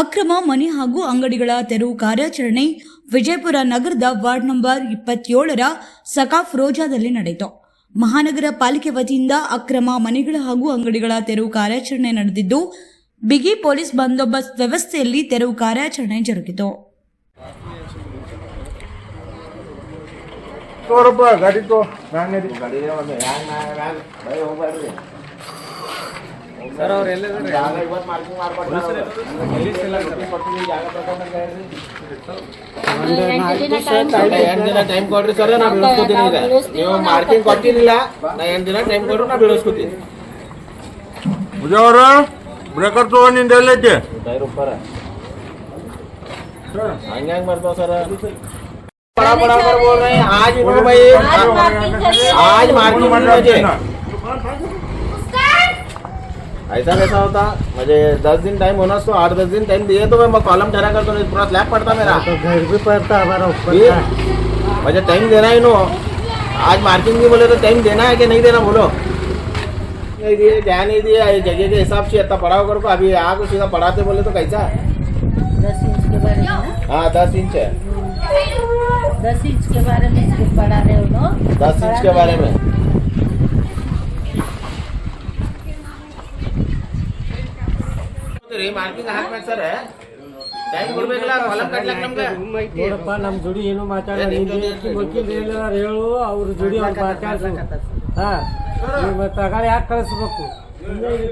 ಅಕ್ರಮ ಮನೆ ಹಾಗೂ ಅಂಗಡಿಗಳ ತೆರವು ಕಾರ್ಯಾಚರಣೆ ವಿಜಯಪುರ ನಗರದ ವಾರ್ಡ್ ನಂಬರ್ 27ರ ಸಕಾಫ್ ರೋಜಾದಲ್ಲಿ ನಡೆಯಿತು. ಮಹಾನಗರ ಪಾಲಿಕೆ ವತಿಯಿಂದ ಅಕ್ರಮ ಮನೆಗಳ ಹಾಗೂ ಅಂಗಡಿಗಳ ತೆರವು ಕಾರ್ಯಾಚರಣೆ ನಡೆದಿದ್ದು, ಬಿಗಿ ಪೊಲೀಸ್ ಬಂದೋಬಸ್ತ್ ವ್ಯವಸ್ಥೆಯಲ್ಲಿ ತೆರವು ಕಾರ್ಯಾಚರಣೆ ಜರುಗಿತು. ಸರ್ ಅವರೆಲ್ಲ ಟೈಮ್ ಕೊಡ್ರಿ ಸರ್, ನಾ ಬೀಳಿಸ್ಕೊತೀನಿ. ಈಗ ನೀವು ಮಾರ್ಕಿಂಗ್ ಕೊಟ್ಟಿಲ್ಲ, ನಾ 8 ದಿನ ಟೈಮ್ ಕೊಡ್ರಿ, ನಾ ಬೀಳಿಸ್ಕೊತೀನಿ. ಮುಜಾವರ ಬ್ರೇಕರ್ ತಗೊಂಡು ನಿಂದ ಎಲ್ಲೈತಿ ಹಂಗ್ಯಾಂಗ್ ಬರ್ತಾವ ಸರ್? बड़ा बड़ा कर बोल रहे हैं आज इनको भाई आज मार्किंग मुझे ऐसा कैसा होता? मुझे 10 दिन टाइम होना, तो 8-10 दिन टाइम दिए तो मैं कॉलम ठहरा करता हूँ, पूरा स्लैब पड़ता मेरा तो घर भी पड़ता हमारा ऊपर। मुझे टाइम देना ही नो, आज मार्किंग नहीं बोले तो टाइम देना है कि नहीं देना बोलो? नहीं दिए, ध्यान नहीं दिया, जगह के हिसाब से इतना पढ़ाओ करो। अभी आग सीधा पढ़ाते बोले तो कैसा? 10 इंच के बारे में। हाँ 10 इंच है, 10 इंच के बारे में पढ़ा रहे हो ना? 10 इंच के बारे में ಮಾರ್ಕಿಂಗ್ ಹಾಕ್ಬೇಕು ಸರ್. ಟೈಮ್ ಕೊಡ್ಬೇಕಲ್ಲ, ಕಾಲಮ್ ಕಟ್ಲಕ್ಕೆ ನಮ್ಗೆ ನೋಡಪ್ಪ, ನಮ್ಮ ಜೋಡಿ ಏನು ಮಾತಾಡಲ್ಲ, ವಕೀಲ್ ಹೇಳು, ಅವ್ರ ಜೋಡಿ ಅವ್ರು ಮಾತಾಡ್ಸು. ತಗೊಳ್ಳಿ ಯಾಕೆ ಕಳಿಸ್ಬೇಕು?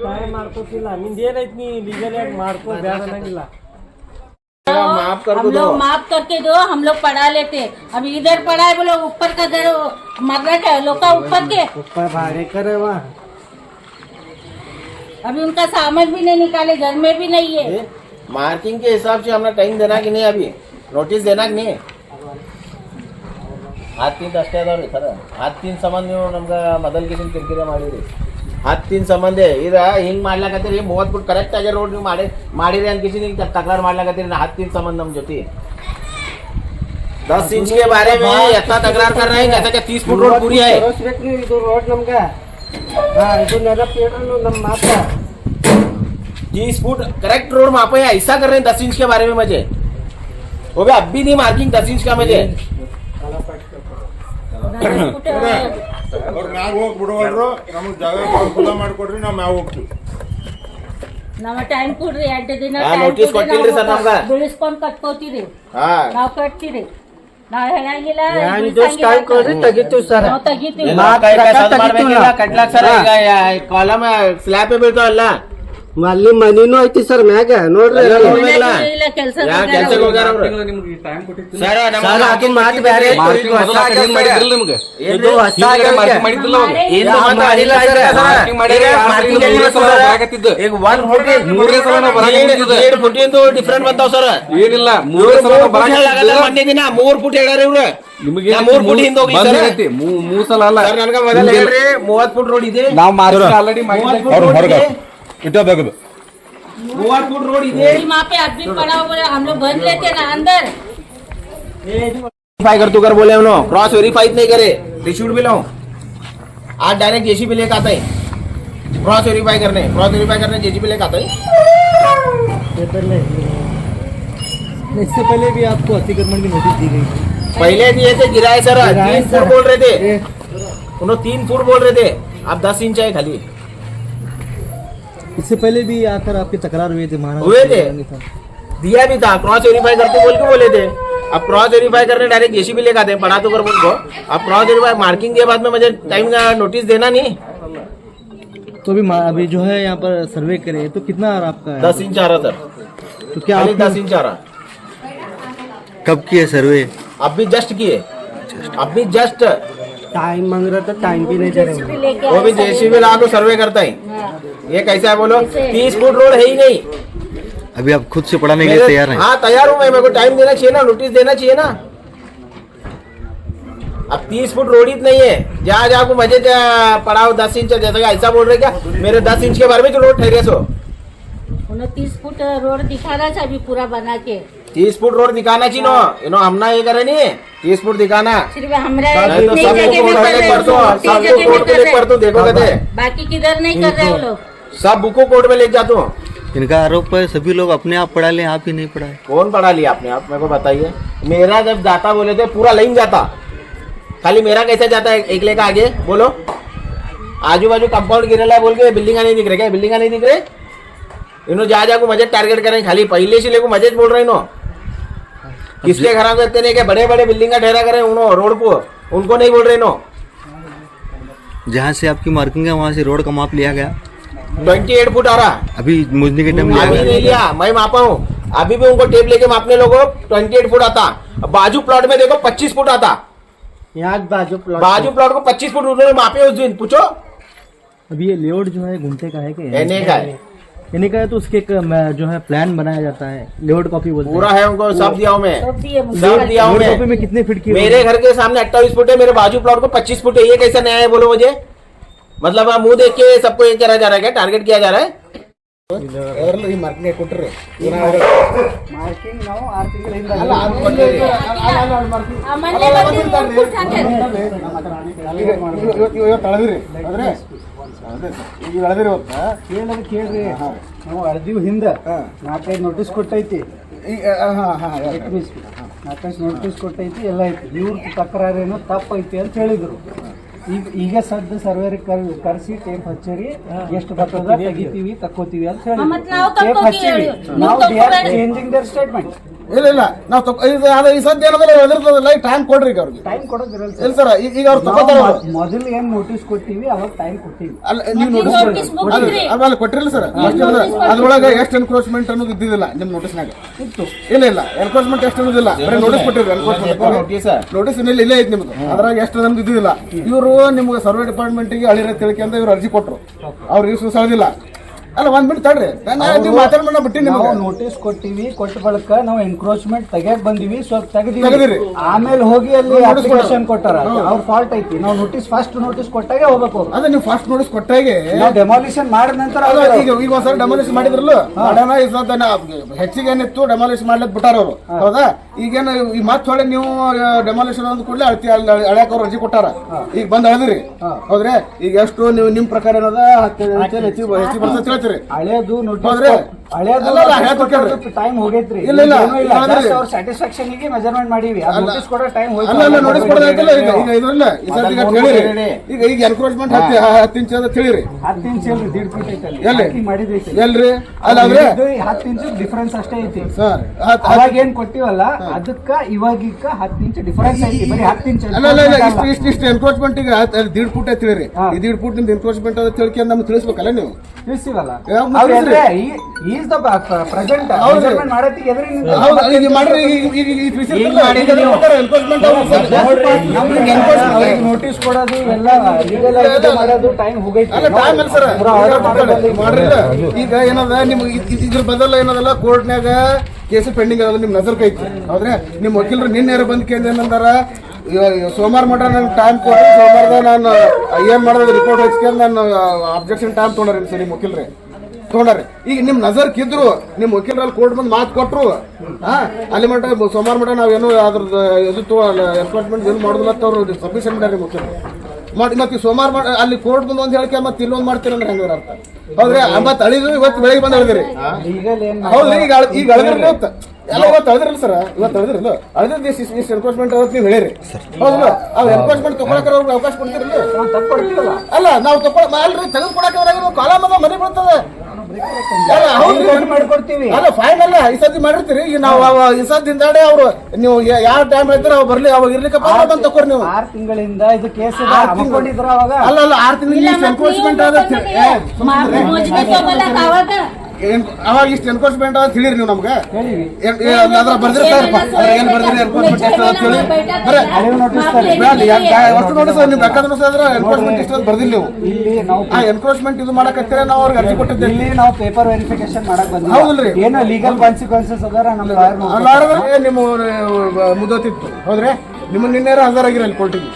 ಸಹಾಯ ಮಾಡ್ಕೋತಿಲ್ಲ, ನಿಂದ ಏನೈತಿ, ನೀ ಲೀಗಲ್ ಆಗಿ ಮಾಡ್ಕೋ, ಬೇಡ ಅನ್ನಂಗಿಲ್ಲ. माफ कर हम लोग माफ करके दो, हम लोग पढ़ा लेते। अभी इधर पढ़ा है बोलो, ऊपर का दर मरना क्या लोग का ऊपर के ऊपर भाड़े करे वहाँ। अभी उनका सामान भी नहीं निकाले, घर में भी नहीं है। मार्किंग के हिसाब से हमें टाइम देना कि नहीं, अभी नोटिस देना कि नहीं? हाथ 3 ಅಷ್ಟೇ ಅದಾವ್ರಿ ಸರ್. ಹಾತ್ 3 ಸಂಬಂಧ ನೀವು ನಮ್ಗೆ ಮೊದಲ್ ಕಿಸಿನ ಕಿರಿಕಿರಿ ಮಾಡಿರಿ. ಹಾತ್ 3 ಸಂಬಂಧ ಇದ ಹಿಂಗ್ ಮಾಡ್ಲಾಕತ್ತೀರಿ, 30 ಫುಟ್ ಕರೆಕ್ಟ್ ಆಗಿ ರೋಡ್ ನೀವು ಮಾಡಿರಿ ಅಂತ ಕಿಸಿ ತಕರಾರು ಮಾಡ್ಲಾಕತ್ತೀರಿ. हाथ 3 संबंध नम ज्योति 10 इंच के बारे में इतना तकरार कर रहे हैं, जैसे कि 30 फुट रोड पूरी है. ಇದು ರೋಡ್ ನಮ್ಗೆ ಇದು ನೆನಪು ನಮ್ಮ ಮಾತ್ರ 30 फुट करेक्ट रोड मापे, ऐसा कर रहे हैं 10 इंच के बारे में मुझे. वो भी अब भी नहीं मार्किंग 10 इंच का मुझे. ಅವ್ರ ಮ್ಯಾಗ ಹೋಗಿ ಬಿಡುವಲ್ರು, ನಮಗೆ ಜಾಗ ಅನುಕೂಲ ಮಾಡಿಕೊಡ್ರಿ, ನಾವು ಮ್ಯಾಗ ಹೋಗ್ತೀವಿ. ನಮ್ಮ ಟೈಮ್ ಕೊಡ್ರಿ, 2 ದಿನ ನೋಟಿಸ್ ಕೊಟ್ಟಿಲ್ರಿ ಸರ್ ನಮ್ಗೆ. ಬಿಳಿಸ್ಕೊಂಡ್ ಕಟ್ಕೋತೀರಿ, ಹಾ ನಾವು ಕಟ್ತೀರಿ, ನಾವು ಹೇಳಂಗಿಲ್ಲ. ಟೈಮ್ ಕೊಡ್ರಿ, ತೆಗಿತೀವಿ ಸರ್. ನಾವು ತೆಗಿತೀವಿ. ಕಟ್ಲಾಕ್ ಸರ್. ಈಗ ಕಾಲಮ್ ಸ್ಲ್ಯಾಬ್ ಬೀಳ್ತಾವಲ್ಲ, ಅಲ್ಲಿ ಮನಿನೂ ಐತಿ ಸರ್ ಮ್ಯಾಗ, ನೋಡ್ರಿ. ಇಲ್ಲ ಕೆಲಸ ಕೆಲ್ಸಕ್ಕೆ ಹೋಗ್ಯಾರ ಅವ್ರು. ಸರ್ ಆಗಿನ ಮಾತು ಬೇರೆ ಐತಿ. ಇದು ಹೊಸ ಈಗ 1 ಹೋಗಿ 3 ಫುಟಿಂದು ಡಿಫ್ರೆಂಟ್ ಬಂತಾವ್ ಸರ್. ಏನಿಲ್ಲ, 3 ದಿನ 3 ಫುಟ್ ಹೇಳ್ಯಾರ ಇವ್ರು. ನಿಮಗೆ 3 ಫುಟ್ ಹಿಂದೆ ಹೋಗಿ ಸರ್. 3 ಸಲ ಅಲ್ಲ ಸರ್, ನನಗೆ ಮೊದಲು ಹೇಳ್ರಿ 30 ಫುಟ್ ರೋಡ್ ಇದೆ. ನಾವು ಆಲ್ರೆಡಿ ಮಾಡಿದ್ದೆ. ಅವ್ರು ಹೊರಗೆ ಇಟ್ಟೋದಾಗದು 30 फुट रोड ಇದೆ. वहाँ पे आदमी पड़ा हुआ है, हम लोग बंद लेते ना अंदर. वेरीफाई कर तू कर बोले उन्होंने, क्रॉस वेरीफाई नहीं करे, रिश्यूट भी लाऊं. आज डायरेक्ट जेसीबी लेकर आता है क्रॉस वेरीफाई करने जेसीबी लेकर आता है. इससे पहले भी आपको अतिक्रमण की नोटिस दी गई थी? पहले दिए थे, गिराए सर. 3 फुट बोल रहे थे उन्होंने, 3 फुट बोल रहे थे, अब 10 इंच है खाली. इससे पहले भी आकर आपके तकरार हुए थे? हुए थे, दिया भी था, क्रॉस वेरीफाई करते बोल के बोले थे. अब क्रॉस वेरीफाई करने डायरेक्ट जेसीबी लेकर आते हैं, पढ़ा तो कर बोल को. अब क्रॉस वेरीफाई मार्किंग के बाद में मुझे टाइम का नोटिस देना नहीं. तो अभी जो है यहाँ पर सर्वे करे तो कितना आ रहा आपका? 10 इंच आ रहा सर. तो क्या 10 इंच आ रहा. कब किए सर्वे? अब भी जस्ट किए, अब भी जस्ट. टाइम मांग रहा था, टाइम भी नहीं दे रहे। वो भी जेसीबी ला को सर्वे करता है. ये कैसा है बोलो? 30 फुट रोड है ही नहीं. अभी आप खुद से पढ़ाने के लिए तैयार हैं? हाँ तैयार हूँ मैं, मेरे को टाइम देना चाहिए ना, नोटिस देना चाहिए ना. अब 30 फुट रोड ही नहीं है, जहाँ जहाँ को मजे पढ़ाओ 10 इंच, जैसा ऐसा बोल रहे क्या मेरे 10 इंच के बारे में जो रोड ठहरे सो. 29 फुट रोड दिखा रहा था अभी पूरा बना के. 30 फुट रोड दिखाना चाहिए नो, इनो हमना ये करे नहीं 30 फुट दिखाना. सिर्फ हमरा नहीं तो सब कोर्ट में लेकर देखो कहते बाकी किधर नहीं कर रहे वो लोग. सब बुको कोर्ट में ले जाता हूँ. इनका आरोप है सभी लोग अपने आप पढ़ा ले, आप ही नहीं पढ़ाए। कौन पढ़ा लिया आपने? आप मेरे को बताइए। मेरा जब जाता बोले थे पूरा लाइन जाता, खाली मेरा कैसे जाता है एक लेकर आगे? बोलो। आजू बाजू कंपाउंड गिरेला है बोल के बिल्डिंगा नहीं दिख रहे क्या? बिल्डिंगा नहीं दिख रहे? इन्हों जा को मजे टारगेट करें, खाली पहले से लेको मजे बोल रहे इन्हों। किसके घर करते नहीं क्या? बड़े बड़े बिल्डिंग का ठहरा करें उन्हों रोड को, उनको नहीं बोल रहे इन्हों। जहाँ से आपकी मार्किंग है वहाँ से रोड का माप लिया गया। 28 फुट आ रहा अभी मुझने के टाइम अभी नहीं लिया, मैं मापा हूँ। अभी भी उनको टेप लेके मापने लोगों 28 फुट आता। बाजू प्लॉट में देखो 25 फुट आता। यहाँ बाजू प्लॉट को 25 फुट उन्होंने मापे उस दिन, पूछो। अभी ये लेआउट जो है घूमते का है कि एने का है, इन्हीं का है, तो उसके एक जो है प्लान बनाया जाता है, लेआउट कॉपी बोलते पूरा है उनको, सब दिया हूँ मैं, सब दिए मुझे। सब दिया हूँ लेआउट कॉपी मैं। में कितने फीट की मेरे घर के सामने 28 फुट है, मेरे बाजू प्लॉट को 25 फुट है। ये कैसा नया है बोलो मुझे? मतलब आप मुंह देख के सबको ये करा जा रहा है क्या? टारगेट किया जा रहा है? ಮೊನ್ನೆ ಬಂದು ನೋಡ್ಬಿಟ್ಟು ಹಾಕ್ಯಾರ. ಕೇಳ್ರಿ ನಾವು ಅರ್ದಿವ್ ಹಿಂದೆ 4-5 ನೋಟಿಸ್ ಕೊಟ್ಟೈತಿ, 4-5 ನೋಟಿಸ್ ಕೊಟ್ಟೈತಿ, ಎಲ್ಲ ಐತಿ. ಇವ್ರ ತಕರಾರೇನೋ ತಪ್ಪೈತಿ ಅಂತ ಹೇಳಿದ್ರು. ಈಗ ಸದ್ಯ ಸರ್ವೇರ್ ಕರ್ಸಿ ಟೇಪ್ ಹಚ್ಚಿರಿ, ಎಷ್ಟು ಬರ್ತದ ತೆಗಿತೀವಿ ತಕ್ಕೋತೀವಿ ಅಂತ ಹೇಳಿ ಮತ್ತೆ ನಾವು ಟೇಪ್ ತಕ್ಕೋತೀವಿ ಹಚ್ಚಿರಿ. ಹೇಳಿ. ನಾವು ನೀವು ದೇ ಆರ್ ತಕ್ಕೋಬೇಡಿ. Changing their statement. ಇಲ್ಲ ನಾವು ಈ ಸದ್ಯ ಏನದಲ್ಲ ಎದುರ್ತದಲ್ಲ, ಈಗ ಟೈಮ್ ಕೊಡ್ರಿ ಈಗ ಅವ್ರಿಗೆ. ಟೈಮ್ ಕೊಡೋದಿರಲ್ಲ ಇಲ್ಲ ಸರ್, ಈಗ ಅವ್ರು ತಗೋತಾರ. ಮೊದಲು ಏನ್ ನೋಟಿಸ್ ಕೊಟ್ಟಿವಿ ಅವಾಗ ಟೈಮ್ ಕೊಟ್ಟಿವಿ. ಅಲ್ಲ ನೀವು ಮತ್ತೆ ನೋಟಿಸ್ notice ಮುಗಿದ್ರಿ? ಅಲ್ಲ ಕೊಟ್ಟಿರಲ್ಲ ಸರ್. ಅದ್ರೊಳಗೆ ಎಷ್ಟು ಎನ್ಕ್ರೋಚ್ಮೆಂಟ್ ಅನ್ನೋದು ಇದ್ದಿದ್ದಿಲ್ಲ ನಿಮ್ಮ ನೋಟಿಸ್ನಾಗ. ಇತ್ತು. ಇಲ್ಲ ಎನ್ಕ್ರೋಚ್ಮೆಂಟ್ ಎಷ್ಟು ಅನ್ನೋದಿಲ್ಲ, ಬರೀ ನೋಟಿಸ್ ಕೊಟ್ಟಿರಿ. ನೋಟಿಸ್ ಇಲ್ಲೇ ಐತಿ ನಿಮ್ದು, ಅದ್ರಾಗ ಎಷ್ಟು ಅನ್ನೋದು ಇದ್ದಿದ್ದಿಲ್ಲ. ಇವರು ನಿಮ್ಗೆ ಸರ್ವೆ ಡಿಪಾರ್ಟ್ಮೆಂಟ್ಗೆ ಅಳಿರ ತಿಳ್ಕೊಂಡ ಇವ್ರು ಅರ್ಜಿ ಕೊಟ್ಟರು, ಅವ್ರಿಗೆ ಸುಸಾದಿಲ್ಲ. ಅಲ್ಲ 1 ಮಿನಿಟ್ ತಡ್ರಿ, ನೀವು ಮಾತಾಡ್ಕೊಂಡ ಬಿಟ್ಟು ನಾವು ನಿಮ್ಗೆ ನೋಟಿಸ್ ಕೊಟ್ಟಿವಿ, ಕೊಟ್ಟ ಬಳಿಕ ನಾವು ಎನ್ಕ್ರೋಚ್ಮೆಂಟ್ ತೆಗಿಯಕ್ ಬಂದಿವಿ, ಸ್ವಲ್ಪ ತೆಗೆದಿರಿ. ತೆಗೆದಿವಿ. ಆಮೇಲೆ ಹೋಗಿ ಅಲ್ಲಿ ಅಪ್ಲಿಕೇಶನ್ ಕೊಟ್ಟಾರ, ಅವ್ರ ಫಾಲ್ಟ್ ಐತಿ. ನಾವು ಫಸ್ಟ್ ನೋಟಿಸ್ ಕೊಟ್ಟಾಗೆ ಹೋಗ್ಬೇಕು. ಅದೇ ನೀವು ಫಸ್ಟ್ ನೋಟಿಸ್ ಕೊಟ್ಟಾಗೆ ನಾವು ಡೆಮಾಲಿಷನ್ ಮಾಡಿದ ನಂತರ ಈಗ ಒಂದ್ಸರಿ ಡೆಮಾಲಿಷ್ ಮಾಡಿದ್ರಲ್ಲ, ಮಾಡೋಣ ಈ ಸದ್ದ ಹೆಚ್ಚಿಗೆ ಏನಿತ್ತು ಡೆಮಾಲಿಷ್ ಮಾಡ್ಲಕ್ ಬಿಟ್ಟಾರ ಅವರು, ಹೌದಾ? ಈಗೇನು ಈ ಮತ್ ಹೊಳೆ ನೀವು ಡೆಮಾಲಿಷನ್ ಅಂದ ಕೂಡಲೇ ಅಳ್ಯಾಕ ಅವ್ರು ಅರ್ಜಿ ಕೊಟ್ಟಾರ, ಈಗ ಬಂದ್ ಅಳದ್ರಿ, ಹೌದ್ರಿ? ಈಗ ಎಷ್ಟು ನೀವು ನಿಮ್ ಪ್ರಕಾರ ಏನದ ಹೆಚ್ಚಿಗೆ ಬರ್ತದೆ ಹೇಳ್ತೀರಿ? ಹಳೇದು ಹೌದ್ರಿ? ಟೈಮ್ ಹೋಗೈತ್ರಿ. ಇಲ್ಲ, ಸ್ಯಾಟಿಸ್ಫ್ಯಾಕ್ಷನ್ ಗೆ ಮೆಜರ್ಮೆಂಟ್ ಮಾಡೀವಿ, ನೋಟಿಸ್ ಕೊಡೋ ಟೈಮ್ ಅಲ್ಲ ನೋಟಿಸ್ ಕೊಡೋದೈತಲ್ಲ. ಈಗ ಇದ್ರಲ್ಲ ಈ ಸದ್ಯ ಈಗ ಹೇಳಿರಿ, ಈಗ ಎನ್ಕ್ರೋಚ್ಮೆಂಟ್ 10 ಇಂಚ್ ಅಂತ ತಿಳಿರಿ. 10 ಇಂಚ್ ಎಲ್ರಿ, 1.5 ಫೀಟ್ ಐತಲ್ಲ, ಎಲ್ಲಿ ಮಾಡಿದೈತಿ ಎಲ್ರಿ? ಅಲ್ಲ ಅಂದ್ರೆ 10 ಇಂಚ್ ಡಿಫರೆನ್ಸ್ ಅಷ್ಟೇ ಐತಿ ಸರ್. ಅವಾಗ ಏನ್ ಕೊಟ್ಟಿವಲ್ಲ ಅದಕ್ಕ ಇವಾಗಿಕ್ಕ 10 ಇಂಚ್ ಡಿಫರೆನ್ಸ್ ಐತಿ. ಬರೀ 10 ಇಂಚ್ ಅಲ್ಲ ಇಷ್ಟು ಎನ್ಕ್ರೋಚ್ಮೆಂಟ್ ಈಗ 1.5 ಫೂಟ್ ತಿಳಿರಿ. ಈ 1.5 ಫೂಟ್ ನಿಮ್ದು ಎನ್ಕ್ರೋಚ್ಮೆಂಟ್ ಅಂತ ತಿಳ್ಕೊಂಡು ನಮ್ಗೆ ತಿಳಿಸ್ಬೇಕಲ್ಲ ನೀವು. ತಿಳಿಸಿವಲ್ಲ ಈಸ್ ದ ಪ್ರೆಸೆಂಟ್ ಹೌದು. ಮೆಜರ್ಮೆಂಟ್ ಮಾಡತ್ತಿಗೆ ಎದ್ರಿ ಹೌದು, ಈಗ ಮಾಡ್ರಿ. ನೋಟಿಸ್ ಕೊಡೋದು ಎಲ್ಲ ಲೀಗಲ್ ಮಾಡೋದು ಟೈಮ್ ಹೋಗೈತಿ. ಅಲ್ಲ ಟೈಮ್ ಅಲ್ಲ ಸರ್, ಮಾಡ್ರಿಲ್ಲ. ಈಗ ಏನದ ನಿಮ್ಗೆ ಇದ್ರ ಬದಲ ಏನದಲ್ಲ, ಕೋರ್ಟ್ನಾಗ ಕೇಸ್ ಪೆಂಡಿಂಗ್ ಅದಲ್ಲ, ನಿಮ್ ನಜರ್ ಕೈತಿ, ಹೌದ್ರೆ? ನಿಮ್ ವಕೀಲರು ನಿನ್ನೆ ಬಂದ್ ಕೇಂದ್ರ ಏನಂದಾರ, ಸೋಮವಾರ ಮಟ್ಟ ನನ್ಗೆ ಟೈಮ್ ಕೊಡ್ರಿ, ಸೋಮವಾರದ ನಾನು ಏನ್ ಮಾಡೋದು ರಿಪೋರ್ಟ್ ಹಚ್ಕೊಂಡು ನಾನು ಅಬ್ಜೆಕ್ಷನ್ ಟೈಮ್ ತೊಗೊಂಡ್ರಿ ಸರ್. ನಿಮ್ ವಕೀಲ್ರಿ ತೊಗೊಂಡ್ರಿ. ಈಗ ನಿಮ್ ನಜರ್ ಕಿದ್ರು, ನಿಮ್ ವಕೀಲರಲ್ಲಿ ಕೋರ್ಟ್ ಬಂದು ಮಾತು ಕೊಟ್ರು, ಅಲ್ಲಿ ಮಟ್ಟ ಸೋಮವಾರ ಮಟ್ಟ ನಾವೇನು ಅದ್ರದ್ದು ಇದು ಎನ್ಫೋರ್ಸ್ಮೆಂಟ್ ಏನು ಮಾಡೋದಿಲ್ಲ ಅಂತ ಅವ್ರು ಸಬ್ಮಿಷನ್ ಮಾಡ್ಯಾರ ನಿಮ್ ವಕೀಲರು ಮಾಡಿ. ಮತ್ತೆ ಸೋಮವಾರ ಅಲ್ಲಿ ಕೋರ್ಟ್ ಬಂದು ಒಂದ್ ಹೇಳಿಕೆ ಮತ್ತೆ ಇಲ್ಲೊಂದು ಮಾಡ್ತೀರ ಅಂದ್ರೆ ಹೆಂಗ ಅರ್ಥ? ಹೌದ್ರಿ? ಮತ್ತೆ ಅಳಿದ್ರು ಇವತ್ತು ಬೆಳಿಗ್ಗೆ ಬಂದು ಅಳಿದ್ರಿ, ಹೌದ್ರಿ? ಈಗ ಅಳದ್ರಿ ಇವತ್ತು ಎಲ್ಲ ಇವತ್ತು ಅಳದ್ರಲ್ಲ ಸರ್, ಇವತ್ತು ಅಳದ್ರಲ್ಲ, ಅಳದ್ರಿ ಇಷ್ಟು ಎನ್ಕ್ರೋಚ್ಮೆಂಟ್ ಅವತ್ತು ನೀವು ಹೇಳಿರಿ, ಹೌದಲ್ಲ? ಅವ್ ಎನ್ಕ್ರೋಚ್ಮೆಂಟ್ ತಗೊಳಕ ಅವ್ರಿಗೆ ಅವಕಾಶ ಕೊಡ್ತಿರಲ್ಲ? ಅಲ್ಲ ನಾವು ಅಲ್ರಿ ತೆಗೆದು ಕೊಡಕ್ಕೆ ಕಾಲಮ್ ಅದ, ಮನೆ ಬರ್ತದೆ. ಮಾಡ್ಕೊಡ್ತೀವಿ. ಅಲ್ಲ ಫೈನ್ ಅಲ್ಲ, ಈ ಸತಿ ಮಾಡಿರ್ತೀರಿ. ಈಗ ನಾವು ಈ ಸದ್ದಿಂದಾಡೆ ಅವ್ರು ನೀವು ಯಾವ ಟೈಮ್ ಹೇಳ್ತೀರ ಅವ್ ಬರ್ಲಿ, ಅವಾಗ ಇರ್ಲಿಕ್ಕೆ ಬಂದ್ ತಕೋರಿ ನೀವು. 6 ತಿಂಗಳಿಂದ ಇದು ಕೇಸ್ ಹಾಕೊಂಡಿದ್ರ ಅವಾಗ. ಅಲ್ಲ 6 ತಿಂಗಳಿಗೆ ಎನ್ಕ್ರೋಚ್ಮೆಂಟ್ ಆದ ಅವಾಗ ಇಷ್ಟು ಎನ್ಕ್ರೋಚ್ಮೆಂಟ್ ಆದ ತಿಳಿರಿ ನೀವು ನಮ್ಗೆ. ಅದ್ರ ಬರ್ದಿರ್ತಾರಪ್ಪ, ಏನ್ ಬರ್ದಿರಿ ಎನ್ಕ್ರೋಚ್ಮೆಂಟ್ ಎಷ್ಟು ಅಂತ ಹೇಳಿ ಅಷ್ಟು ನೋಟಿಸ್ ನಿಮ್ ಬೇಕಾದ್ರೆ ಎನ್ಕ್ರೋಚ್ಮೆಂಟ್ ಎಷ್ಟು ಅಂತ ಬರ್ದಿಲ್ಲ ನೀವು. ಇಲ್ಲಿ ನಾವು ಆ ಎನ್ಕ್ರೋಚ್ಮೆಂಟ್ ಇದು ಮಾಡಕತ್ತೀರ, ನಾವು ಅವ್ರಿಗೆ ಅರ್ಜಿ ಕೊಟ್ಟಿದ್ದೇವೆ. ಇಲ್ಲಿ ನಾವು ಪೇಪರ್ ವೆರಿಫಿಕೇಶನ್ ಮಾಡಕ್ ಬಂದ್ವಿ. ಹೌದಲ್ರಿ? ಏನೋ ಲೀಗಲ್ ಕಾನ್ಸಿಕ್ವೆನ್ಸಸ್ ಅದಾರ ನಮ್ಮ ನಿಮ್ಮ ಮುದತಿತ್ತು, ಹೌದ್ರಿ? ನಿಮ್ಮನ್ನ ನಿನ್ನೆ ಹಾಜರಾಗಿರಿ ಅಲ್ಲಿ ಕೋರ್ಟಿಗೆ.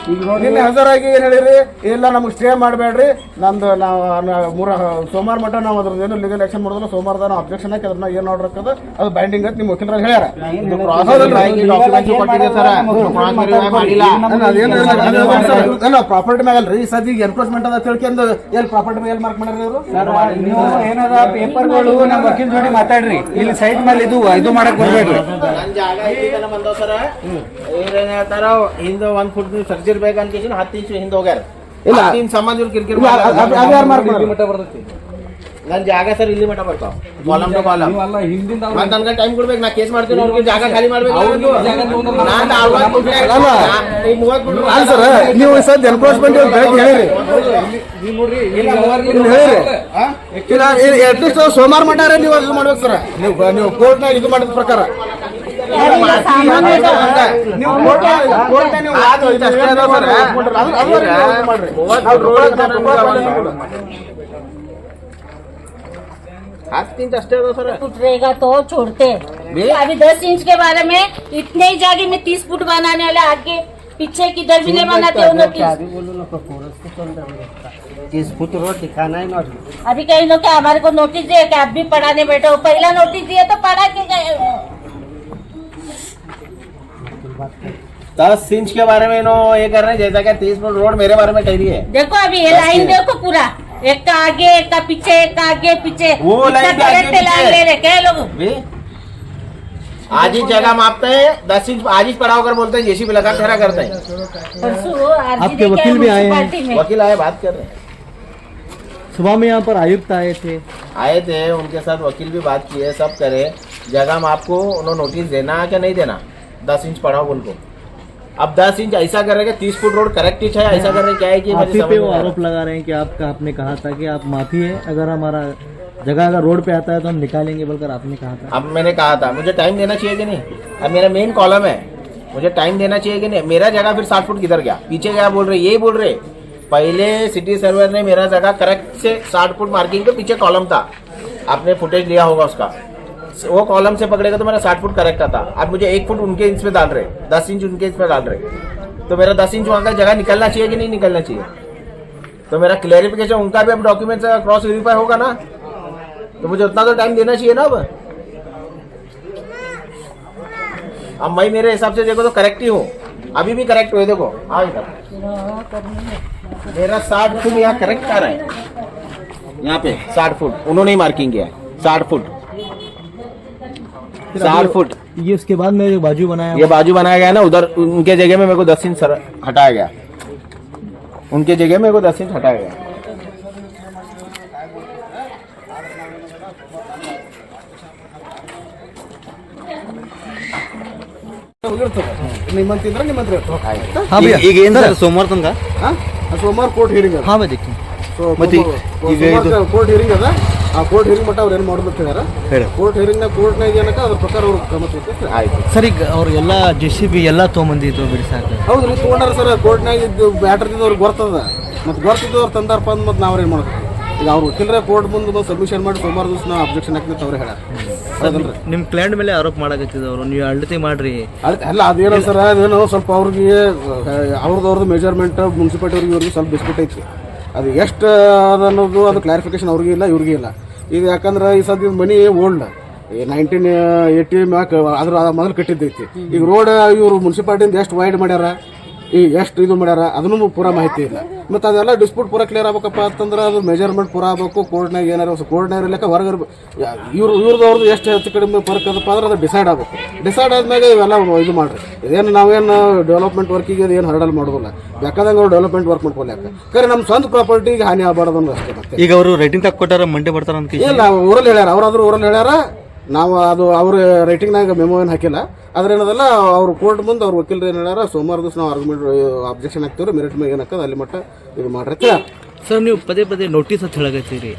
ನಿನ್ನೆ ಹಾಜರಾಗಿ ಏನ್ ಹೇಳಿರಿ, ಇಲ್ಲ ನಮ್ಗೆ ಸ್ಟೇ ಮಾಡಬೇಡ್ರಿ, ನಮ್ದು ನಾವು ಸೋಮವಾರ ಮಟ್ಟ ನಾವು ಅದ್ರದ್ದು ಏನು ಲೀಗಲ್ ಆಕ್ಷನ್ ಮಾಡೋದಿಲ್ಲ, ಸೋಮವಾರದ ನಾವು ಅಬ್ಜೆಕ್ಷನ್ ಹಾಕಿ ಅದನ್ನ ಏನ್ ಆರ್ಡರ್ ಹಾಕೋದು ಅದು ಬೈಂಡಿಂಗ್ ಅಂತ ನಿಮ್ಮ ವಕೀಲರು ಹೇಳ್ಯಾರ. ಪ್ರಾಪರ್ಟಿ ಮ್ಯಾಗಲ್ರಿ ಈ ಸದ್ಯ ಎನ್ಕ್ರೋಚ್ಮೆಂಟ್ ಅದ ತಿಳ್ಕೊಂಡು ಎಲ್ಲಿ ಪ್ರಾಪರ್ಟಿ ಮೇಲೆ ಮಾರ್ಕ್ ಮಾಡ್ಯಾರ ಇವರು. ನೀವು ಏನದ ಪೇಪರ್ಗಳು ನಮ್ಮ ವಕೀಲ್ ಜೋಡಿ ಮಾತಾಡ್ರಿ, ಇಲ್ಲಿ ಸೈಟ್ ಮೇಲೆ ಇದು ಮಾಡಕ್ ಬರ್ಬೇಡ್ರಿ. ನನ್ ಜಾಗ ಐತಿ ಬಂದವ್ ಸರ, ಏನ್ ಹೇಳ್ತಾರ ಹಿಂದೆ 1 ಫುಟ್ ನೀವು ಸರ್ಜಿರ್ಬೇಕಂತ 10 ಇಂಚು ಹಿಂದೆ ಹೋಗ್ಯಾರ. ಇಲ್ಲ. ಸಂಬಂಧ ಇವ್ರು ಕಿರಿಕಿರಿ ಯಾರು ಮಾರ್ಕ್ ನನ್ ಜಾಗ ಸರ್ ಇಲ್ಲಿ ಮಟ್ಟ ಬರ್ತಾವ, ಕಾಲಮ್ ಟು ಕಾಲಮ್. ನೀವಲ್ಲ ಹಿಂದಿಂದ ಮತ್ತ್ ನನ್ಗೆ ಟೈಮ್ ಕೊಡ್ಬೇಕು, ನಾ ಕೇಸ್ ಮಾಡ್ತೀನಿ, ಅವ್ರಿಗೆ ಜಾಗ ಖಾಲಿ ಮಾಡ್ಬೇಕು. ಅಲ್ಲ ಸರ್, ನೀವು ಸದ್ಯ ಎನ್ಕ್ರೋಚ್ಮೆಂಟ್ ಹೇಳಿರಿ, ಅಟ್ಲೀಸ್ಟ್ ಸೋಮವಾರ ಮಟ್ಟಾರೆ ನೀವು ಅದು ಮಾಡ್ಬೇಕು ಸರ್. ನೀವು ಕೋರ್ಟ್ನಾಗ ಇದು ಮಾಡಿದ ಪ್ರಕಾರ ನೀವು ಕೋರ್ಟ್ನಾಗ ನೀವು फुट रहेगा तो छोड़ते हैं। अभी 10 इंच के बारे में इतने ही जगह में 30 फुट बनाने वाले, आगे पीछे किधर भी नहीं बनाते हो 30 फुट रोड दिखाना है ना। अभी कई लोग क्या हमारे को नोटिस दिए कि आप भी पढ़ाने बैठे हो, पहला नोटिस दिया तो पढ़ा के गए हो। 10 इंच के बारे में नो ये कर रहे हैं, जैसा कि 30 फुट रोड मेरे बारे में कह रही है। देखो अभी ये लाइन देखो पूरा, एक का आगे एक का पीछे, एक का आगे पीछे, वो लाइन इतना के आगे correct लाइन ले रहे क्या लोग। आज ही जगह मापते हैं, 10 इंच आज ही पड़ा होकर बोलते हैं, जेसीबी लगा खड़ा करते हैं। परसों आपके वकील भी आए हैं। वकील आए, बात कर रहे हैं। सुबह में यहाँ पर आयुक्त आए थे, उनके साथ वकील भी बात किए, सब करे। जगह में आपको उन्होंने नोटिस देना है क्या नहीं देना, 10 इंच पढ़ाओ उनको। अब 10 इंच ऐसा कर रहे हैं कि 30 फुट रोड करेक्ट इंच है, ऐसा कर रहे हैं क्या है कि आप ही पे वो आरोप लगा रहे हैं कि आपने कहा था कि आप माफी है, अगर हमारा जगह अगर रोड पे आता है तो हम निकालेंगे बोलकर आपने कहा था। अब मैंने कहा था मुझे टाइम देना चाहिए कि नहीं, अब मेरा मेन कॉलम है, मुझे टाइम देना चाहिए कि नहीं। मेरा जगह फिर 60 फुट किधर गया, पीछे गया बोल रहे, यही बोल रहे। पहले सिटी सर्वर ने मेरा जगह करेक्ट से 60 फुट मार्किंग के पीछे कॉलम था, आपने फुटेज लिया होगा उसका, वो कॉलम से पकड़ेगा तो मेरा 60 फुट करेक्ट आता। अब मुझे 1 फुट उनके इंच में डाल रहे, 10 इंच उनके इंच में डाल रहे, तो मेरा 10 इंच वहां का जगह निकलना चाहिए कि नहीं निकलना चाहिए। तो मेरा क्लैरिफिकेशन उनका भी अब डॉक्यूमेंट से क्रॉस वेरीफाई होगा ना, तो मुझे उतना तो टाइम देना चाहिए ना। अब मैं मेरे हिसाब से देखो तो करेक्ट ही हूँ, अभी भी करेक्ट हुए। देखो हाँ इधर मेरा 60 फुट यहाँ करेक्ट आ रहा है, यहाँ पे 60 फुट उन्होंने ही मार्किंग किया है, 60 फुट 60 फुट। ये उसके बाद में बाजू बनाया, ये बाजू बनाया गया ना, उधर उनके जगह में मेरे को 10 इंच हटाया गया, उनके जगह में मेरे को 10 इंच हटाया गया। ನಿಮ್ಮಂತಿದ್ರೆ ನಿಮ್ಮ ಹತ್ರ ಇರ್ತದೆ. हाँ भैया ಈಗ ಏನ್ ಸರ್ ಸೋಮವಾರ ತನಕ ಹಾ? ಸೋಮವಾರ ಕೋರ್ಟ್ ಹಿಯರಿಂಗ್ ಅದ. हाँ मैं देखती हूँ। ಕೋರ್ಟ್ ಹಿಯರಿಂಗ್ ಅದ. ಆ ಕೋರ್ಟ್ ಹಿಯರಿಂಗ್ ಮಟ್ಟ ಅವ್ರು ಏನು ಮಾಡೋದು ಅಂತ ಹೇಳ್ಯಾರ. ಕೋರ್ಟ್ ಹಿಯರಿಂಗ್ ಕೋರ್ಟ್ನಾಗ ಏನಕ್ಕ ಅದ್ರ ಪ್ರಕಾರ ಅವ್ರು ಕ್ರಮ ತಗೋತಾರೆ. ಆಯ್ತು ಸರ್ ಈಗ ಅವ್ರು ಎಲ್ಲ JCB ಎಲ್ಲ ತೊಗೊಂಬಂದಿದ್ದು ಬಿಡಿಸಾಕ. ಹೌದು ನೀವು ತೊಗೊಂಡಾರ ಸರ್, ಕೋರ್ಟ್ನಾಗ ಇದ್ದು ಬ್ಯಾಟ್ರಿದ್ದು ಅವ್ರಿಗೆ ಗೊತ್ತದ, ಮತ್ತು ಗೊತ್ತಿದ್ದವ್ರು ತಂದಾರಪ್ಪ ಅಂದ್ ಮತ್ತೆ ನಾವ್ರೇನು ಮಾಡೋದು. ಈಗ ಅವ್ರು ವಕೀಲರೇ ಕೋರ್ಟ್ ಮುಂದೆ ಸಬ್ಮಿಷನ್ ಮಾಡಿ ಸೋಮವಾರ ದಿವಸ ನಾವು ಅಬ್ಜೆಕ್ಷನ್ ಹಾಕ್ತೀವಿ ಅವ್ರು ಹೇಳ್ಯಾರ. ಹೌದಲ್ರಿ? ನಿಮ್ಮ ಕ್ಲೈಂಟ್ ಮೇಲೆ ಆರೋಪ ಮಾಡಕತ್ತಿದ್ದವರು, ನೀವು ಅಳತೆ ಮಾಡ್ರಿ. ಅಲ್ಲ ಅದೇನೋ ಸರ್, ಅದೇನೋ ಸ್ವಲ್ಪ ಅವ್ರಿಗೆ ಅವ್ರದ್ದು ಮೆಜರ್ಮೆಂಟ್ ಮುನ್ಸಿಪಾಲಿಟಿ ಅವ್ರಿಗೆ ಇವ್ರಿಗೆ ಸ್ವಲ್ಪ ಡಿಸ್ಪ್ಯೂಟ್ ಐತಿ. ಅದು ಎಷ್ಟು ಅನ್ನೋದು ಅದು ಕ್ಲಾರಿಫಿಕೇಶನ್ ಅವ್ರಿಗೆ ಇಲ್ಲ, ಇವ್ರಿಗೆ ಇಲ್ಲ. ಈಗ ಯಾಕಂದ್ರೆ ಈ ಸದ್ಯ ಮನಿ ಓಲ್ಡ್ 1980 ಮ್ಯಾಕ್ ಅದ್ರ ಮೊದಲು ಕಟ್ಟಿದ್ದೈತಿ. ಈಗ ರೋಡ್ ಇವರು ಮುನ್ಸಿಪಾಲಿಟಿಯಿಂದ ಎಷ್ಟು ವೈಡ್ ಮಾಡ್ಯಾರ, ಈಗ ಎಷ್ಟು ಇದು ಮಾಡ್ಯಾರ ಅದನ್ನು ಪೂರಾ ಮಾಹಿತಿ ಇಲ್ಲ. ಮತ್ತು ಅದೆಲ್ಲ ಡಿಸ್ಪ್ಯೂಟ್ ಪೂರಾ ಕ್ಲಿಯರ್ ಆಗ್ಬೇಕಪ್ಪ ಅಂತಂದ್ರೆ ಅದು ಮೆಜರ್ಮೆಂಟ್ ಪೂರಾ ಆಗಬೇಕು. ಕೋರ್ಟ್ನಾಗ ಏನಾರ ಕೋರ್ಟ್ನಾಗ ಇರ್ಲಿಕ್ಕೆ ಹೊರಗೆ ಇವ್ರದ್ದು ಎಷ್ಟು ಹೆಚ್ಚು ಕಡಿಮೆ ಫರ್ಕ್ ಅದಪ್ಪ ಅಂದ್ರೆ ಅದು ಡಿಸೈಡ್ ಆಗಬೇಕು. ಡಿಸೈಡ್ ಆದ್ಮೇಲೆ ಇವೆಲ್ಲ ಇದು ಮಾಡ್ರಿ. ಇದೇನು ನಾವೇನು ಡೆವಲಪ್ಮೆಂಟ್ ವರ್ಕಿಗೆ ಏನು ಹರ್ಡಲ್ ಮಾಡೋದಿಲ್ಲ, ಬೇಕಾದಂಗೆ ಅವ್ರು ಡೆವಲಪ್ಮೆಂಟ್ ವರ್ಕ್ ಮಾಡ್ಕೊಲ್ಲ. ಯಾಕಂದ್ರೆ ನಮ್ಮ ಸ್ವಂತ ಪ್ರಾಪರ್ಟಿಗೆ ಹಾನಿ ಆಗಬಾರ್ದು ಅನ್ನೋ ಅಷ್ಟೇ. ಮತ್ತೆ ಈಗ ಅವರು ರೇಟಿಂಗ್ ತಕ್ಕ ಕೊಟ್ಟಾರ ಮಂಡೆ ಬರ್ತಾರ ಅಂತ ಇಲ್ಲ, ಊರಲ್ಲಿ ಹೇಳ್ಯಾರ, ಅವರಾದ್ರೂ ಊರಲ್ಲಿ ಹೇಳ್ಯಾರ. ನಾವು ಅದು ಅವ್ರ ರೈಟಿಂಗ್ನಾಗ ಮೆಮೋ ಏನು ಹಾಕಿಲ್ಲ. ಆದ್ರೆ ಏನದಲ್ಲ ಅವ್ರು ಕೋರ್ಟ್ ಮುಂದೆ ಅವ್ರ ವಕೀಲರು ಏನು ಹೇಳ್ಯಾರ, ಸೋಮವಾರ ದಿವಸ ನಾವು ಆರ್ಗ್ಯುಮೆಂಟ್ ಅಬ್ಜೆಕ್ಷನ್ ಹಾಕ್ತೀವಿ, ಮೆರಿಟ್ ಮೇಲೆ ಏನು ಹಾಕೋದು ಅಲ್ಲಿ ಮಟ್ಟ ಇದು ಮಾಡ್ರಿ. ಸರ್ ನೀವು ಪದೇ ಪದೇ ನೋಟಿಸ್ ಅಂತ ಹೇಳಕತ್ತೀರಿ,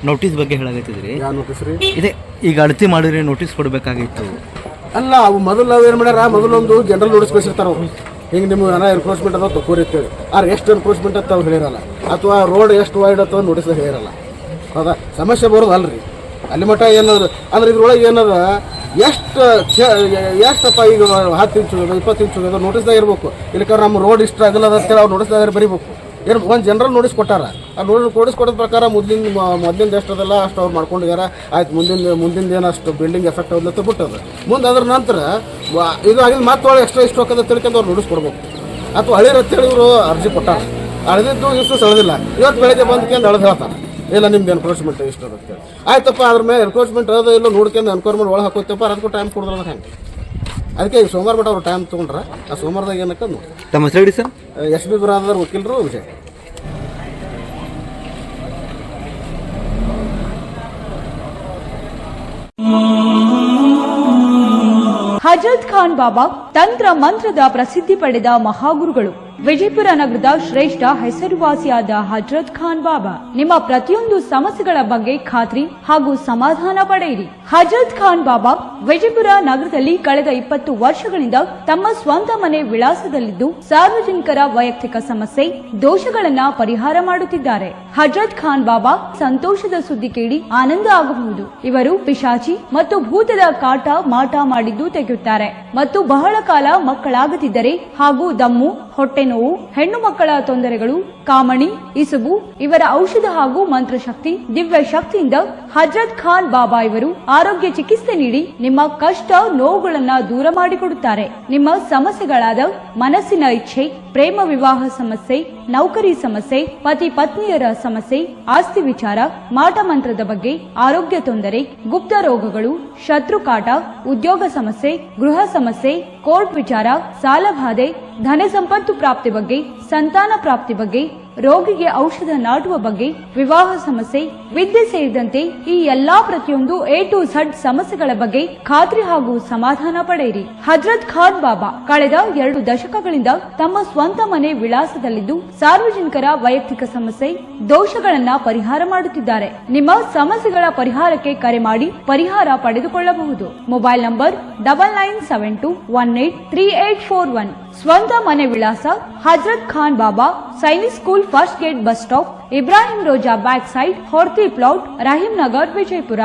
ನೋಟಿಸ್ ಬಗ್ಗೆ ಹೇಳಕತ್ತಿದ್ರಿ. ಯಾವ ನೋಟಿಸ್ ರೀ? ಇದೆ ಈಗ ಅಳತೆ ಮಾಡಿರಿ ನೋಟಿಸ್ ಕೊಡಬೇಕಾಗಿತ್ತು. ಅಲ್ಲ, ಅವು ಮೊದಲು ನಾವೇನು ಮಾಡ್ಯಾರ, ಮೊದಲೊಂದು ಜನರಲ್ ನೋಟಿಸ್ ಕಳಿಸಿರ್ತಾರ ಅವ್ರು, ಹಿಂಗೆ ನಿಮ್ಗೆ ಏನೋ ಎನ್ಕ್ರೋಚ್ಮೆಂಟ್ ಅದ ತಗೋರಿ ಅಂತೇಳಿ. ಆದ್ರೆ ಎಷ್ಟು ಎನ್ಕ್ರೋಚ್ಮೆಂಟ್ ಅಂತ ಅವ್ರು ಹೇಳಿರಲ್ಲ, ಅಥವಾ ರೋಡ್ ಎಷ್ಟು ವೈಡ್ ಅಥವಾ ನೋಟಿಸ್ ಹೇಳಿರಲ್ಲ. ಹೌದಾ? ಸಮಸ್ಯೆ ಬರೋದು ಅಲ್ರಿ ಅಲ್ಲಿ ಮಟ್ಟ ಏನದ ಅಂದ್ರೆ ಇದ್ರೊಳಗೆ ಏನದ ಎಷ್ಟಪ್ಪ ಈಗ 10 ಇಂಚ್ ಹೋಗೋದು 20 ಇಂಚ್ ಹೋಗೋದು ನೋಟಿಸ್ದಾಗ ಇರಬೇಕು. ಇಲ್ಲಕ್ಕ ನಮ್ಮ ರೋಡ್ ಇಷ್ಟ ಆಗಲ್ಲ ಅಂತೇಳಿ ಅವ್ರು ನೋಟಿಸ್ದಾಗ ಬರೀಬೇಕು. ಏನು ಒಂದು ಜನರಲ್ ನೋಟಿಸ್ ಕೊಟ್ಟಾರ. ಆ ನೋಟಿಸ್ ಕೊಡೋದ ಪ್ರಕಾರ ಮೊದಲಿಂದ ಎಷ್ಟು ಅದಲ್ಲ ಅಷ್ಟು ಅವ್ರು ಮಾಡ್ಕೊಂಡಿದ್ದಾರೆ. ಆಯ್ತು ಮುಂದಿನ ಏನು ಅಷ್ಟು ಬಿಲ್ಡಿಂಗ್ ಎಫೆಕ್ಟ್ ಆಗೋದು ಬಿಟ್ಟದ. ಮುಂದೆ ಅದ್ರ ನಂತರ ಇದು ಆಗಿದ್ದು ಮತ್ತೆ ಎಕ್ಸ್ಟ್ರಾ ಇಷ್ಟು ಹೋಗೋದು ತಿಳ್ಕೊಂಡು ಅವ್ರು ನೋಟಿಸ್ ಕೊಡ್ಬೇಕು. ಅಥವಾ ಹಳಿ ಅಂತೇಳಿ ಇವರು ಅರ್ಜಿ ಕೊಟ್ಟಾರ. ಅಳೆದಿದ್ದು ಇಷ್ಟು ಸೆಳೆದಿಲ್ಲ. ಇವತ್ತು ಬೆಳಗ್ಗೆ ಬಂದ್ಕೊಂಡು ಅಳೆದು ಹೇಳ್ತಾರೆ ಇಲ್ಲ ನಿಮ್ದು ಎನ್ಕ್ರೋಚ್ಮೆಂಟ್ ಇಷ್ಟು ಅದಕ್ಕೆ ಆಯ್ತಪ್ಪ. ಅದ್ರ ಮೇಲೆ ಎನ್ಕ್ರೋಚ್ಮೆಂಟ್ ಅದ ಇಲ್ಲ ನೋಡ್ಕೊಂಡು ಎನ್ಕ್ವೈರ್ಮೆಂಟ್ ಒಳಗೆ ಹಾಕೋತಪ್ಪ ಅದಕ್ಕೂ ಟೈಮ್ ಕೊಡೋದ್ರ ಹೆಂಗೆ. ಅದಕ್ಕೆ ಈಗ ಸೋಮವಾರ ಬಿಟ್ಟು ಅವ್ರು ಟೈಮ್ ತೊಗೊಂಡ್ರೆ ಆ ಸೋಮವಾರದಾಗ ಏನಕ್ಕೆ ನೋಡಿ ತಮ್ಮ ಹೆಸರು ಹೇಳಿ ಸರ್. SB ಬ್ರಾದರ್ ವಕೀಲರು ವಿಜಯ್. ಹಜರತ್ ಖಾನ್ ಬಾಬಾ ತಂತ್ರ ಮಂತ್ರದ ಪ್ರಸಿದ್ಧಿ ಪಡೆದ ಮಹಾಗುರುಗಳು. ವಿಜಯಪುರ ನಗರದ ಶ್ರೇಷ್ಠ ಹೆಸರುವಾಸಿಯಾದ ಹಜರತ್ ಖಾನ್ ಬಾಬಾ ನಿಮ್ಮ ಪ್ರತಿಯೊಂದು ಸಮಸ್ಯೆಗಳ ಬಗ್ಗೆ ಖಾತ್ರಿ ಹಾಗೂ ಸಮಾಧಾನ ಪಡೆಯಿರಿ. ಹಜರತ್ ಖಾನ್ ಬಾಬಾ ವಿಜಯಪುರ ನಗರದಲ್ಲಿ ಕಳೆದ 20 ವರ್ಷಗಳಿಂದ ತಮ್ಮ ಸ್ವಂತ ಮನೆ ವಿಳಾಸದಲ್ಲಿದ್ದು ಸಾರ್ವಜನಿಕರ ವೈಯಕ್ತಿಕ ಸಮಸ್ಯೆ ದೋಷಗಳನ್ನ ಪರಿಹಾರ ಮಾಡುತ್ತಿದ್ದಾರೆ. ಹಜರತ್ ಖಾನ್ ಬಾಬಾ ಸಂತೋಷದ ಸುದ್ದಿ ಕೇಳಿ ಆನಂದ ಆಗಬಹುದು. ಇವರು ಪಿಶಾಚಿ ಮತ್ತು ಭೂತದ ಕಾಟ ಮಾಟ ಮಾಡಿದ್ದು ತೆಗೆಯುತ್ತಾರೆ ಮತ್ತು ಬಹಳ ಕಾಲ ಮಕ್ಕಳಾಗದಿದ್ದರೆ ಹಾಗೂ ದಮ್ಮು, ಹೊಟ್ಟೆ ನೋವು, ಹೆಣ್ಣು ಮಕ್ಕಳ ತೊಂದರೆಗಳು, ಕಾಮಣಿ, ಇಸುಬು ಇವರ ಔಷಧ ಹಾಗೂ ಮಂತ್ರಶಕ್ತಿ, ದಿವ್ಯ ಶಕ್ತಿಯಿಂದ ಹಜರತ್ ಖಾನ್ ಬಾಬಾ ಇವರು ಆರೋಗ್ಯ ಚಿಕಿತ್ಸೆ ನೀಡಿ ನಿಮ್ಮ ಕಷ್ಟ ನೋವುಗಳನ್ನ ದೂರ ಮಾಡಿಕೊಡುತ್ತಾರೆ. ನಿಮ್ಮ ಸಮಸ್ಯೆಗಳಾದ ಮನಸ್ಸಿನ ಇಚ್ಛೆ, ಪ್ರೇಮ ವಿವಾಹ ಸಮಸ್ಯೆ, ನೌಕರಿ ಸಮಸ್ಯೆ, ಪತಿ ಪತ್ನಿಯರ ಸಮಸ್ಯೆ, ಆಸ್ತಿ ವಿಚಾರ, ಮಾಟ ಮಂತ್ರದ ಬಗ್ಗೆ, ಆರೋಗ್ಯ ತೊಂದರೆ, ಗುಪ್ತ ರೋಗಗಳು, ಶತ್ರುಕಾಟ, ಉದ್ಯೋಗ ಸಮಸ್ಯೆ, ಗೃಹ ಸಮಸ್ಯೆ, ಕೋರ್ಟ್ ವಿಚಾರ, ಸಾಲಬಾಧೆ, ಧನ ಸಂಪತ್ತು ಪ್ರಾಪ್ತಿ ಬಗ್ಗೆ, ಸಂತಾನ ಪ್ರಾಪ್ತಿ ಬಗ್ಗೆ, ರೋಗಿಗೆ ಔಷಧ ನಾಟುವ ಬಗ್ಗೆ, ವಿವಾಹ ಸಮಸ್ಯೆ, ವಿದ್ಯೆ ಸೇರಿದಂತೆ ಈ ಎಲ್ಲಾ ಪ್ರತಿಯೊಂದು A to Z ಸಮಸ್ಯೆಗಳ ಬಗ್ಗೆ ಖಾತ್ರಿ ಹಾಗೂ ಸಮಾಧಾನ ಪಡೆಯಿರಿ. ಹಜರತ್ ಖಾನ್ ಬಾಬಾ ಕಳೆದ 2 ದಶಕಗಳಿಂದ ತಮ್ಮ ಸ್ವಂತ ಮನೆ ವಿಳಾಸದಲ್ಲಿದ್ದು ಸಾರ್ವಜನಿಕರ ವೈಯಕ್ತಿಕ ಸಮಸ್ಯೆ ದೋಷಗಳನ್ನ ಪರಿಹಾರ ಮಾಡುತ್ತಿದ್ದಾರೆ. ನಿಮ್ಮ ಸಮಸ್ಯೆಗಳ ಪರಿಹಾರಕ್ಕೆ ಕರೆ ಮಾಡಿ ಪರಿಹಾರ ಪಡೆದುಕೊಳ್ಳಬಹುದು. Mobile number 9972183841. ಸ್ವಂತ ಮನೆ ವಿಳಾಸ Hazrat Khan Baba, Sainik school, first gate, bus stop, Ibrahim Roza back side, Horti plot, Rahim Nagar, Vijayapura.